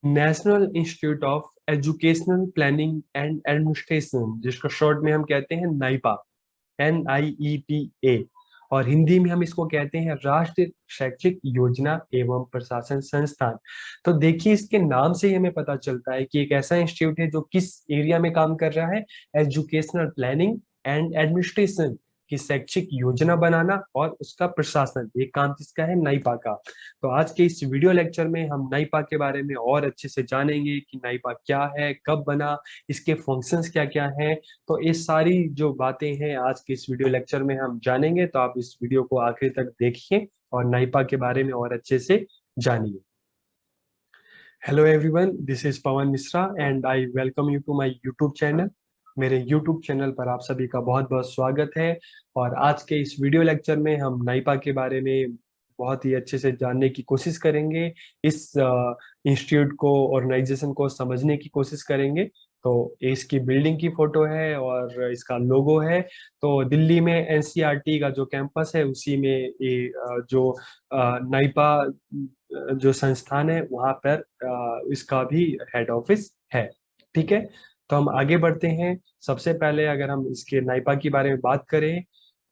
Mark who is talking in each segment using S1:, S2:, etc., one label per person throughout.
S1: National institute of Educational planning and administration, जिसको short में हम कहते हैं नाइपा, NIEPA। और हिंदी में हम इसको कहते हैं राष्ट्रीय शैक्षिक योजना एवं प्रशासन संस्थान। तो देखिए, इसके नाम से ही हमें पता चलता है कि एक ऐसा इंस्टीट्यूट है जो किस एरिया में काम कर रहा है। एजुकेशनल प्लानिंग एंड एडमिनिस्ट्रेशन, की शैक्षिक योजना बनाना और उसका प्रशासन, ये काम किसका है? नाइपा का। तो आज के इस वीडियो लेक्चर में हम नाइपा के बारे में और अच्छे से जानेंगे कि नाइपा क्या है, कब बना, इसके फंक्शंस क्या क्या हैं। तो ये सारी जो बातें हैं आज के इस वीडियो लेक्चर में हम जानेंगे, तो आप इस वीडियो को आखिर तक देखिए और नाइपा के बारे में और अच्छे से जानिए। Hello everyone, this is Pawan Mishra and I welcome you to my YouTube channel. मेरे यूट्यूब चैनल पर आप सभी का बहुत बहुत स्वागत है। और आज के इस वीडियो लेक्चर में हम नाइपा के बारे में बहुत ही अच्छे से जानने की कोशिश करेंगे। इस इंस्टीट्यूट को, ऑर्गेनाइजेशन को समझने की कोशिश करेंगे। तो ये इसकी बिल्डिंग की फोटो है और इसका लोगो है। तो दिल्ली में NCERT का जो कैंपस है उसी में ये जो नाइपा जो संस्थान है वहां पर इसका भी हेड ऑफिस है। ठीक है, तो हम आगे बढ़ते हैं। सबसे पहले अगर हम इसके नाइपा के बारे में बात करें,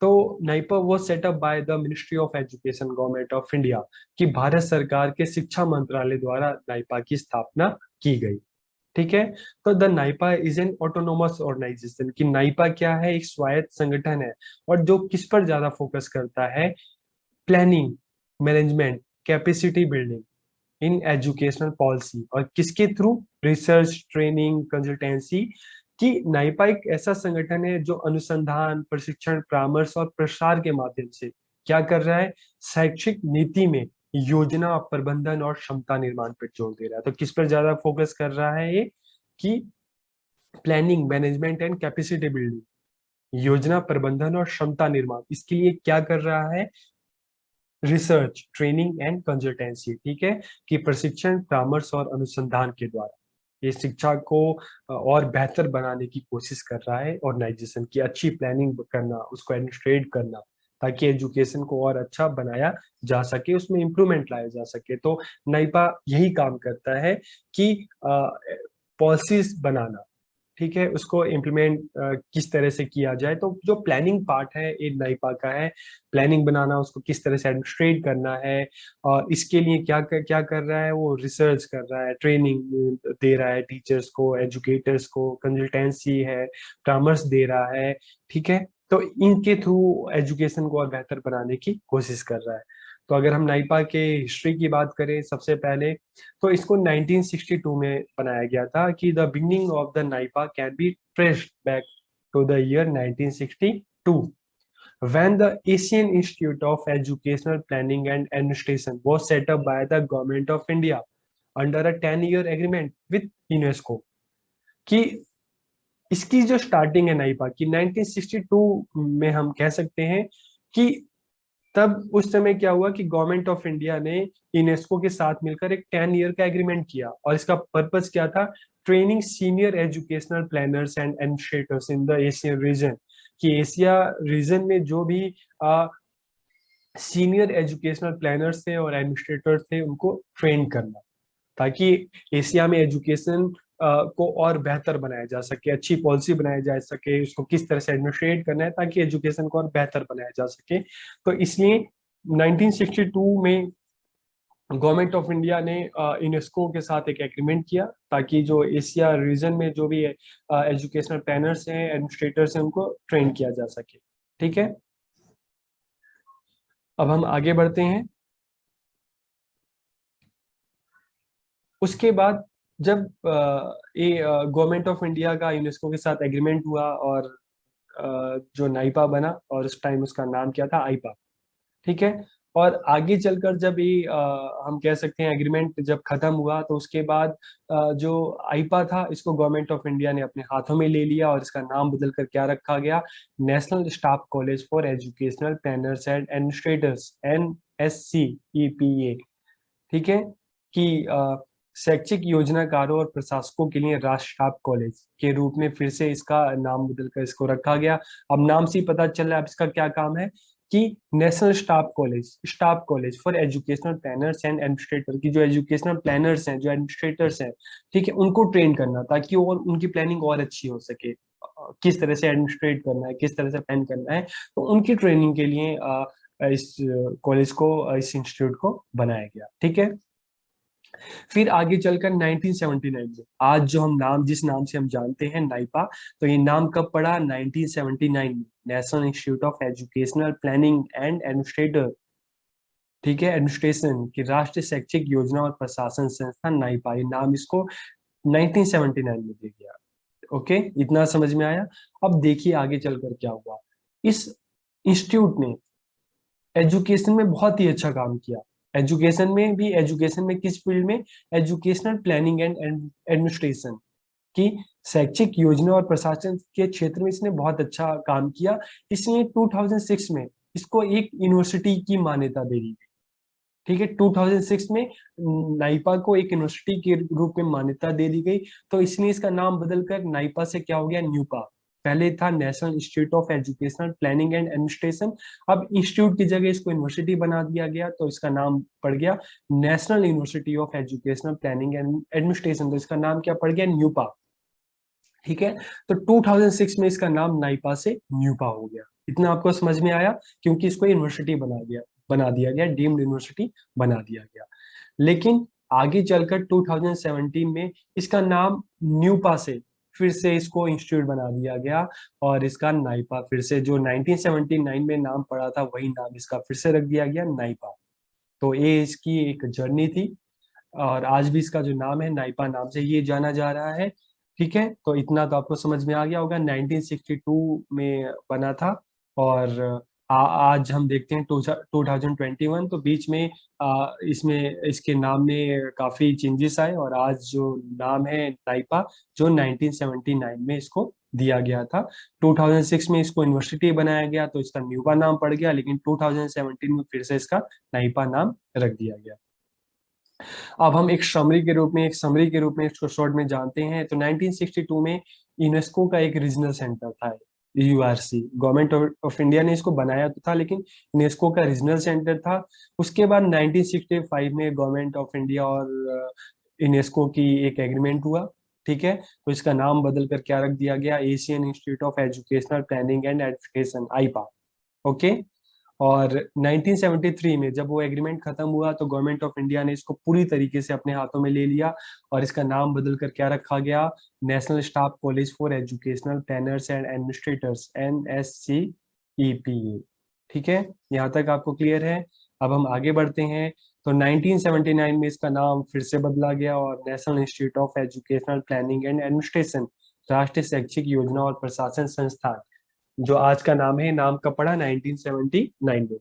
S1: तो नाइपा वो setup by the ministry of education, government of India, कि भारत सरकार के शिक्षा मंत्रालय द्वारा नाइपा की स्थापना की गई। ठीक है, तो the NIEPA is an autonomous organisation, कि नाइपा क्या है? एक स्वायत्त संगठन है और जो किस पर ज्यादा फोकस करता है? Planning, management, capacity building in educational policy. और किसके थ्रू? Research, training, consultancy. कि नाइपा एक ऐसा संगठन है जो अनुसंधान, प्रशिक्षण, परामर्श और प्रसार के माध्यम से क्या कर रहा है? शैक्षिक नीति में योजना, प्रबंधन और क्षमता निर्माण पर जोर दे रहा है। तो किस पर ज्यादा फोकस कर रहा है ये? कि planning, management and capacity building, योजना, प्रबंधन और क्षमता निर्माण, इसके लिए क्या कर रहा है? Research, training and consultancy. ठीक है, कि प्रशिक्षण, परामर्श और अनुसंधान के द्वारा ये शिक्षा को और बेहतर बनाने की कोशिश कर रहा है। ऑर्गेनाइजेशन की अच्छी प्लानिंग करना, उसको एडमिनिस्ट्रेट करना, ताकि एजुकेशन को और अच्छा बनाया जा सके, उसमें इम्प्रूवमेंट लाया जा सके। तो नाइपा यही काम करता है कि पॉलिसीज बनाना, ठीक है, उसको इम्प्लीमेंट किस तरह से किया जाए। तो जो प्लानिंग पार्ट है ये नाइपा का है। प्लानिंग बनाना, उसको किस तरह से एडमिनिस्ट्रेट करना है, और इसके लिए क्या कर रहा है? वो रिसर्च कर रहा है, ट्रेनिंग दे रहा है टीचर्स को, एजुकेटर्स को, कंसल्टेंसी है, परामर्श दे रहा है। ठीक है, तो इनके थ्रू एजुकेशन को और बेहतर बनाने की कोशिश कर रहा है। तो अगर हम नाइपा के हिस्ट्री की बात करें सबसे पहले, तो इसको 1962 में बनाया गया था। कि the beginning of the NIEPA can be traced back to the year 1962, when the Asian Institute of Educational Planning and Administration was set up by the Government of India under a 10-year agreement with UNESCO। कि इसकी जो starting है नाइपा की 1962 में, हम कह सकते हैं कि तब उस समय क्या हुआ कि गवर्नमेंट ऑफ इंडिया ने यूनेस्को के साथ मिलकर एक 10 ईयर का एग्रीमेंट किया। और इसका पर्पस क्या था? Training senior educational planners and administrators in the Asian region, कि एशिया रीजन में जो भी सीनियर एजुकेशनल प्लानर्स थे और एडमिनिस्ट्रेटर्स थे उनको ट्रेन करना, ताकि एशिया में एजुकेशन को और बेहतर बनाया जा सके, अच्छी पॉलिसी बनाई जा सके, उसको किस तरह से एडमिनिस्ट्रेट करना है ताकि एजुकेशन को और बेहतर बनाया जा सके। तो इसलिए 1962 में गवर्नमेंट ऑफ इंडिया ने यूनेस्को के साथ एक एग्रीमेंट किया, ताकि जो एशिया रीजन में जो भी एजुकेशनल प्लानर्स हैं, एडमिनिस्ट्रेटर्स हैं, उनको ट्रेन किया जा सके। ठीक है, अब हम आगे बढ़ते हैं। उसके बाद जब ये गवर्नमेंट ऑफ इंडिया का यूनेस्को के साथ एग्रीमेंट हुआ और जो नाइपा बना, और उस टाइम उसका नाम क्या था? आईपा। ठीक है, और आगे चलकर जब ये हम कह सकते हैं एग्रीमेंट जब खत्म हुआ, तो उसके बाद जो आईपा था इसको गवर्नमेंट ऑफ इंडिया ने अपने हाथों में ले लिया और इसका नाम बदल कर क्या रखा गया? National staff college for educational planners and administrators, NSCEPA। ठीक है, कि शैक्षिक योजनाकारों और प्रशासकों के लिए राष्ट्रीय स्टाफ कॉलेज के रूप में फिर से इसका नाम बदलकर इसको रखा गया। अब नाम से ही पता चल रहा है अब इसका क्या काम है? कि national staff college for educational planners and administrator की जो एजुकेशनल प्लानर्स हैं, जो एडमिनिस्ट्रेटर्स हैं, ठीक है, उनको ट्रेन करना ताकि और उनकी प्लानिंग और अच्छी हो सके। किस तरह से एडमिनिस्ट्रेट करना है, किस तरह से प्लान करना है, तो उनकी ट्रेनिंग के लिए इस कॉलेज को, इस इंस्टीट्यूट को बनाया गया। ठीक है। फिर आगे चलकर 1979 में आज जो हम नाम, जिस नाम से हम जानते हैं नाइपा, तो ये नाम कब पड़ा? 1979 में, national institute of Educational planning and administrator, ठीक है, एडमिनिस्ट्रेशन की राष्ट्रीय शैक्षिक योजना और प्रशासन संस्थान नाइपा, ये नाम इसको 1979 में दे गया। ओके, इतना समझ में आया। अब देखिए आगे चलकर क्या हुआ। इस इंस्टीट्यूट ने एजुकेशन में बहुत ही अच्छा काम किया। एजुकेशन में भी, एजुकेशन में किस फील्ड में? एजुकेशनल प्लानिंग एंड एडमिनिस्ट्रेशन की शैक्षिक योजना और प्रशासन के क्षेत्र में इसने बहुत अच्छा काम किया। इसने 2006 में इसको एक यूनिवर्सिटी की मान्यता दे दी। ठीक है, 2006 में नाइपा को एक यूनिवर्सिटी के रूप में मान्यता दे दी गई। तो इसलिए इसका नाम बदलकर नाइपा से क्या हो गया? न्यूपा। पहले था national institute of Educational planning and administration, अब इंस्टीट्यूट की जगह इसको यूनिवर्सिटी बना दिया गया, तो इसका नाम पड़ गया national university of Educational planning and administration. तो इसका नाम क्या पड़ गया? न्यूपा। ठीक है, तो 2006 में इसका नाम नाइपा से न्यूपा हो गया। इतना आपको समझ में आया? क्योंकि इसको यूनिवर्सिटी बना दिया गया, डीम्ड यूनिवर्सिटी बना दिया गया। लेकिन आगे चलकर 2017 में इसका नाम न्यूपा से फिर से इसको इंस्टीट्यूट बना दिया गया, और इसका नाइपा फिर से, जो 1979 में नाम पड़ा था वही नाम इसका फिर से रख दिया गया, नाइपा। तो ये इसकी एक जर्नी थी, और आज भी इसका जो नाम है नाइपा नाम से ये जाना जा रहा है। ठीक है, तो इतना तो आपको समझ में आ गया होगा। 1962 में बना था, और आज हम देखते हैं 2021, तो बीच में इसमें इसके नाम में काफी चेंजेस आए, और आज जो नाम है नाइपा, जो 1979 में इसको दिया गया था। 2006 में इसको यूनिवर्सिटी बनाया गया तो इसका न्यूपा नाम पड़ गया, लेकिन 2017 में फिर से इसका नाइपा नाम रख दिया गया। अब हम एक समरी के रूप में इसको शॉर्ट में जानते हैं। तो 1962 में यूनेस्को का एक रीजनल सेंटर था, यूआरसी। गवर्नमेंट ऑफ इंडिया ने इसको बनाया तो था, लेकिन यूनेस्को का रीजनल सेंटर था। उसके बाद 1965 में गवर्नमेंट ऑफ इंडिया और यूनेस्को की एक एग्रीमेंट हुआ। ठीक है, तो इसका नाम बदल कर क्या रख दिया गया? Asian Institute of Educational planning and Administration, AIEPA. Okay, और 1973 में जब वो एग्रीमेंट खत्म हुआ तो गवर्नमेंट ऑफ इंडिया ने इसको पूरी तरीके से अपने हाथों में ले लिया, और इसका नाम बदल कर क्या रखा गया? National staff college for educational planners and administrators, NSCEPA। ठीक है, यहाँ तक आपको क्लियर है? अब हम आगे बढ़ते हैं। तो 1979 में इसका नाम फिर से बदला गया, और national institute of Educational planning and administration, राष्ट्रीय शैक्षिक योजना और प्रशासन संस्थान, जो आज का नाम है, नाम कब पड़ा? 1979 में।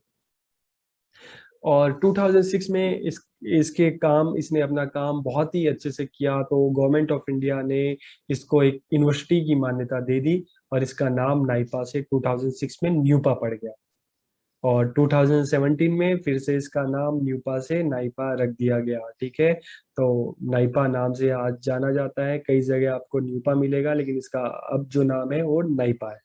S1: और 2006 में इसने अपना काम बहुत ही अच्छे से किया, तो गवर्नमेंट ऑफ इंडिया ने इसको एक यूनिवर्सिटी की मान्यता दे दी, और इसका नाम नाइपा से 2006 में न्यूपा पड़ गया। और 2017 में फिर से इसका नाम न्यूपा से नाइपा रख दिया गया। ठीक है, तो नाइपा नाम से आज जाना जाता है। कई जगह आपको न्यूपा मिलेगा, लेकिन इसका अब जो नाम है वो नाइपा है।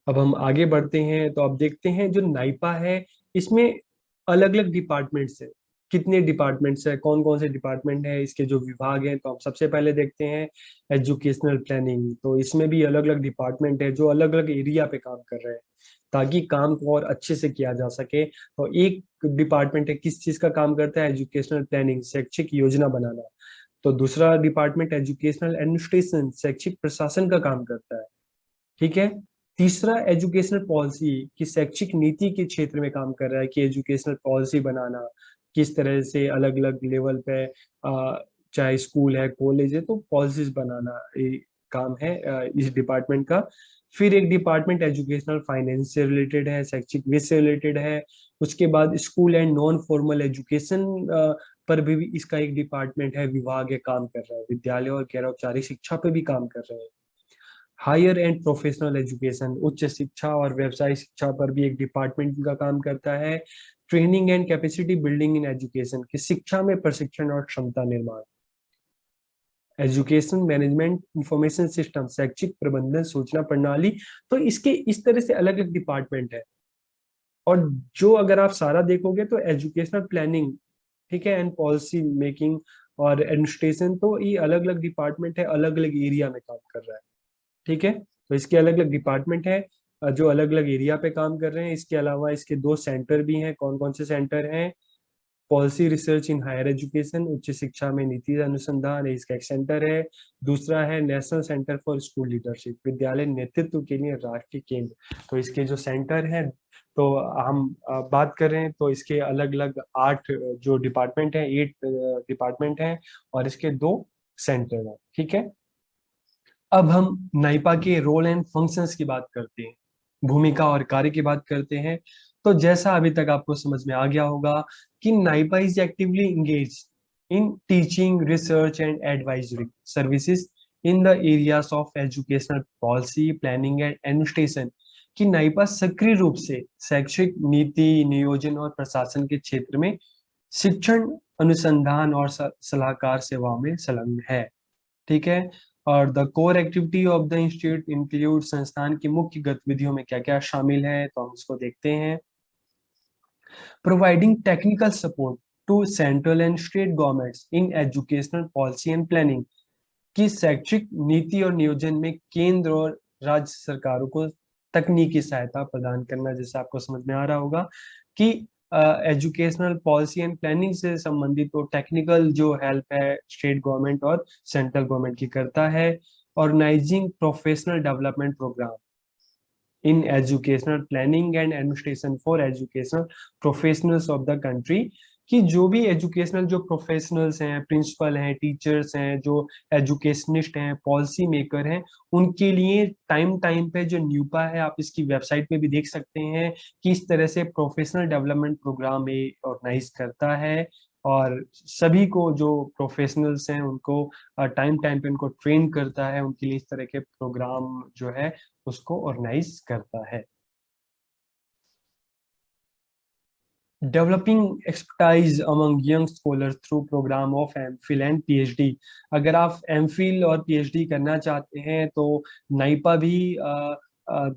S1: अब हम आगे बढ़ते हैं, तो अब देखते हैं जो नाइपा है, इसमें अलग अलग डिपार्टमेंट्स हैं। कितने डिपार्टमेंट्स हैं, कौन कौन से डिपार्टमेंट है, इसके जो विभाग हैं, तो हम सबसे पहले देखते हैं एजुकेशनल प्लानिंग। तो इसमें भी अलग अलग डिपार्टमेंट है जो अलग अलग एरिया पे काम कर रहे हैं, ताकि काम को और अच्छे से किया जा सके। तो एक डिपार्टमेंट है किस चीज का काम करता है? एजुकेशनल प्लानिंग, शैक्षिक योजना बनाना। तो दूसरा डिपार्टमेंट एजुकेशनल एडमिनिस्ट्रेशन, शैक्षिक प्रशासन का काम करता है। ठीक है, तीसरा एजुकेशनल पॉलिसी की शैक्षिक नीति के क्षेत्र में काम कर रहा है, कि एजुकेशनल पॉलिसी बनाना, किस तरह से अलग अलग लेवल पे, चाहे स्कूल है, कॉलेज है, तो पॉलिसीज बनाना ये काम है इस डिपार्टमेंट का। फिर एक डिपार्टमेंट एजुकेशनल फाइनेंस से रिलेटेड है, शैक्षिक वित्त से रिलेटेड है। उसके बाद school and non formal education पर भी इसका एक डिपार्टमेंट है, विभाग है, काम कर रहा है। विद्यालय और गैर औपचारिक शिक्षा पे भी काम कर रहे हैं। हायर एंड प्रोफेशनल एजुकेशन, उच्च शिक्षा और व्यवसायिक शिक्षा पर भी एक डिपार्टमेंट का काम करता है। Training and capacity building in education, की शिक्षा में प्रशिक्षण और क्षमता निर्माण। एजुकेशन मैनेजमेंट इंफॉर्मेशन सिस्टम, शैक्षिक प्रबंधन सूचना प्रणाली। तो इसके इस तरह से अलग अलग डिपार्टमेंट है। और जो अगर आप सारा देखोगे तो एजुकेशनल प्लानिंग, ठीक है, एंड पॉलिसी मेकिंग और एडमिनिस्ट्रेशन, तो ये अलग अलग डिपार्टमेंट है, अलग अलग एरिया में काम कर रहा है। ठीक है, तो इसके अलग अलग डिपार्टमेंट है जो अलग अलग एरिया पे काम कर रहे हैं। इसके अलावा इसके दो सेंटर भी हैं। कौन कौन से सेंटर हैं? Policy research in higher education, उच्च शिक्षा में नीति अनुसंधान, ये इसका एक सेंटर है। दूसरा है national centre for school leadership, विद्यालय नेतृत्व के लिए राष्ट्रीय केंद्र। तो इसके जो सेंटर है, तो हम बात कर रहे हैं तो इसके अलग अलग 8 जो डिपार्टमेंट है, 8 डिपार्टमेंट है, और इसके 2 सेंटर है। ठीक है, अब हम नाइपा के रोल एंड फंक्शंस की बात करते हैं, भूमिका और कार्य की बात करते हैं। तो जैसा अभी तक आपको समझ में आ गया होगा कि NIEPA is actively engaged in teaching, research and advisory services in the areas of educational policy, planning and administration. कि नाइपा सक्रिय रूप से शैक्षिक नीति, नियोजन और प्रशासन के क्षेत्र में शिक्षण, अनुसंधान और सलाहकार सेवाओं में संलग्न है। ठीक है, और the core activity of the institute include, संस्थान की मुख्य गतिविधियों में क्या क्या शामिल है, तो हम इसको देखते हैं। Providing technical support to central and state governments in educational policy and planning. की शैक्षिक नीति और नियोजन में केंद्र और राज्य सरकारों को तकनीकी सहायता प्रदान करना। जैसे आपको समझ में आ रहा होगा कि एजुकेशनल पॉलिसी एंड प्लानिंग से संबंधित तो टेक्निकल जो हेल्प है स्टेट गवर्नमेंट और सेंट्रल गवर्नमेंट की करता है। Organising professional development programme in educational planning and administration for educational professionals of the country. कि जो भी एजुकेशनल जो प्रोफेशनल्स हैं, प्रिंसिपल हैं, टीचर्स हैं, जो एजुकेशनिस्ट हैं, पॉलिसी मेकर हैं, उनके लिए टाइम टाइम पे जो न्यूपा है, आप इसकी वेबसाइट पे भी देख सकते हैं कि इस तरह से प्रोफेशनल डेवलपमेंट प्रोग्राम ये ऑर्गेनाइज करता है। और सभी को जो प्रोफेशनल्स हैं उनको टाइम टाइम पे उनको ट्रेन करता है, उनके लिए इस तरह के प्रोग्राम जो है उसको ऑर्गेनाइज करता है। Developing expertise among young scholar through programme of MPhil and PhD. अगर आप एमफिल और पीएचडी करना चाहते हैं तो नाइपा भी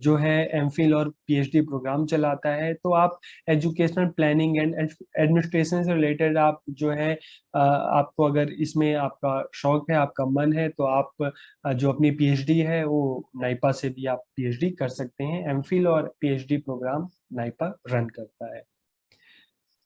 S1: जो है एमफिल और पीएचडी प्रोग्राम चलाता है। तो आप एजुकेशनल प्लानिंग एंड एडमिनिस्ट्रेशन से रिलेटेड आप जो है आपको अगर इसमें आपका शौक है, आपका मन है, तो आप जो अपनी पीएचडी है वो नाइपा से भी आप पीएचडी कर सकते हैं। एमफिल और पीएचडी प्रोग्राम नाइपा रन करता है।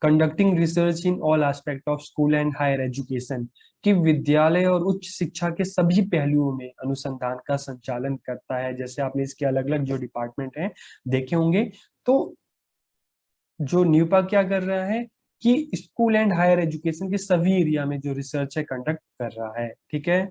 S1: Conducting research in all aspect of school and higher education. कि विद्यालय और उच्च शिक्षा के सभी पहलुओं में अनुसंधान का संचालन करता है। जैसे आपने इसके अलग अलग जो डिपार्टमेंट हैं देखे होंगे। तो जो न्यूपा क्या कर रहा है कि स्कूल एंड हायर एजुकेशन के सभी एरिया में जो रिसर्च है कंडक्ट कर रहा है। ठीक है,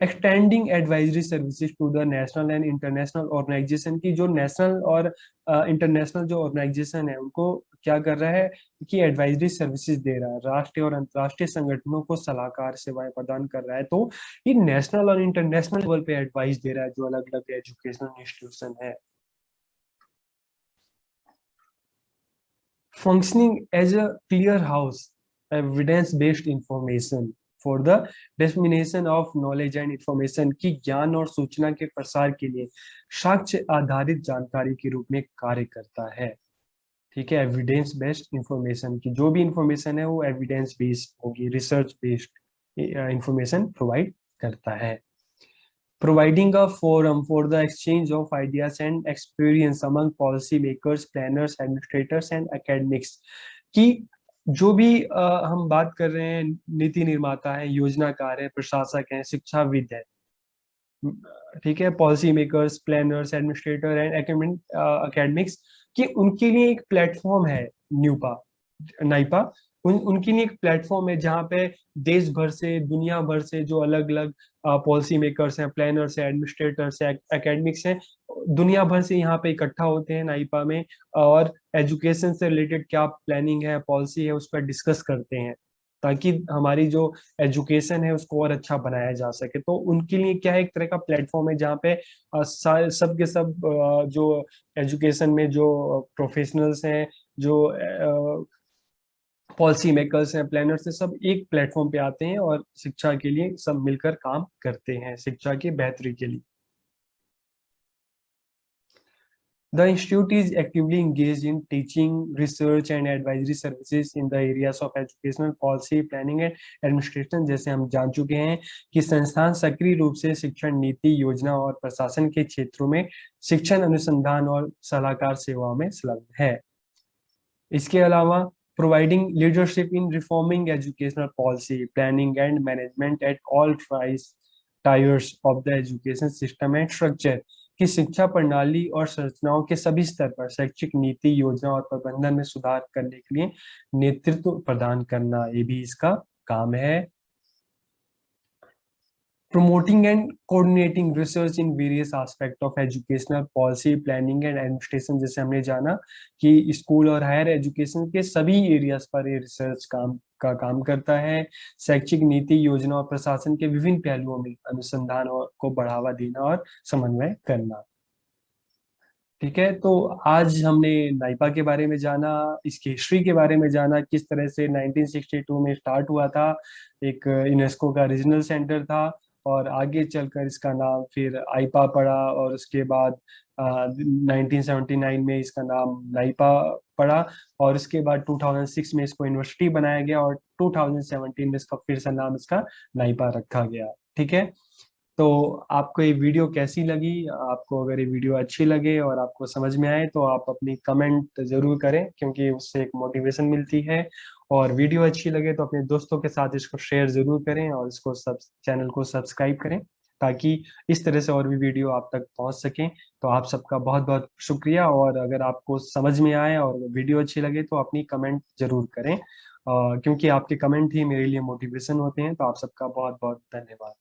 S1: extending advisory services to the national and international organisation. की जो नेशनल और इंटरनेशनल जो ऑर्गेनाइजेशन है उनको क्या कर रहा है कि एडवाइजरी सर्विसेज दे रहा है, राष्ट्रीय और अंतर्राष्ट्रीय संगठनों को सलाहकार सेवाएं प्रदान कर रहा है। तो ये नेशनल और इंटरनेशनल लेवल पे एडवाइस दे रहा है जो अलग अलग एजुकेशनल इंस्टीट्यूशन है। functioning as a clear house, evidence based information for the dissemination of knowledge and information। की ज्ञान और सूचना के प्रसार के लिए साक्ष्य आधारित जानकारी के रूप में कार्य करता है। ठीक है, एविडेंस बेस्ड इंफॉर्मेशन की जो भी इंफॉर्मेशन है वो एविडेंस बेस्ड होगी, रिसर्च बेस्ड इंफॉर्मेशन प्रोवाइड करता है। providing a forum for the exchange of ideas and experience among policy makers, planners, administrators and academics। कि जो भी हम बात कर रहे हैं, नीति निर्माता है, योजनाकार है, प्रशासक है, शिक्षाविद है, ठीक है, policy makers, planners, administrator and academics, कि उनके लिए एक प्लेटफॉर्म है न्यूपा, नाइपा। उनके लिए एक प्लेटफॉर्म है जहाँ पे देश भर से, दुनिया भर से जो अलग अलग पॉलिसी मेकर्स हैं, प्लानर्स हैं, एडमिनिस्ट्रेटर्स हैं, एकेडमिक्स हैं, दुनिया भर से यहाँ पे इकट्ठा होते हैं नाइपा में, और एजुकेशन से रिलेटेड क्या प्लानिंग है, पॉलिसी है, उस पर डिस्कस करते हैं ताकि हमारी जो एजुकेशन है उसको और अच्छा बनाया जा सके। तो उनके लिए क्या है, एक तरह का प्लेटफॉर्म है जहाँ पे सब के सब जो एजुकेशन में जो प्रोफेशनल्स हैं, जो पॉलिसी मेकर्स हैं, प्लानर्स हैं, सब एक प्लेटफॉर्म पे आते हैं और शिक्षा के लिए सब मिलकर काम करते हैं, शिक्षा की बेहतरी के लिए। The institute is actively engaged in teaching, research and advisory services in the areas of educational policy, planning and administration। जैसे हम जान चुके हैं कि संस्थान सक्रिय रूप से शिक्षण नीति, योजना और प्रशासन के क्षेत्रों में शिक्षण अनुसंधान और सलाहकार सेवाओं में संलग्न है। इसके अलावा providing leadership in reforming educational policy, planning and management at all tiers of the education system and structure, कि शिक्षा प्रणाली और संरचनाओं के सभी स्तर पर शैक्षिक नीति, योजना और प्रबंधन में सुधार करने के लिए नेतृत्व प्रदान करना, ये भी इसका काम है। Promoting and coordinating research in various aspects of educational policy, planning and administration। जैसे हमने जाना कि स्कूल और हायर एजुकेशन के सभी एरियाज पर ये रिसर्च काम करता है। शैक्षिक नीति, योजना और प्रशासन के विभिन्न पहलुओं में अनुसंधान को बढ़ावा देना और समन्वय करना। ठीक है, तो आज हमने नाइपा के बारे में जाना, इसकी हिस्ट्री के बारे में जाना, किस तरह से 1962 में स्टार्ट हुआ था, एक यूनेस्को का रीजनल सेंटर था, और आगे चलकर इसका नाम फिर आईपा पड़ा, और उसके बाद 1979 में इसका नाम नाइपा पड़ा, और उसके बाद 2006 में इसको यूनिवर्सिटी बनाया गया, और 2017 में इसका फिर से नाम इसका नाइपा रखा गया। ठीक है, तो आपको ये वीडियो कैसी लगी? आपको अगर ये वीडियो अच्छी लगे और आपको समझ में आए तो आप अपनी कमेंट जरूर करें, क्योंकि उससे एक मोटिवेशन मिलती है। और वीडियो अच्छी लगे तो अपने दोस्तों के साथ इसको शेयर जरूर करें, और इसको चैनल को सब्सक्राइब करें, ताकि इस तरह से और भी वीडियो आप तक पहुंच सकें। तो आप सबका बहुत बहुत शुक्रिया, और अगर आपको समझ में आए और वीडियो अच्छी लगे तो अपनी कमेंट जरूर करें, क्योंकि आपके कमेंट ही मेरे लिए मोटिवेशन होते हैं। तो आप सबका बहुत बहुत धन्यवाद।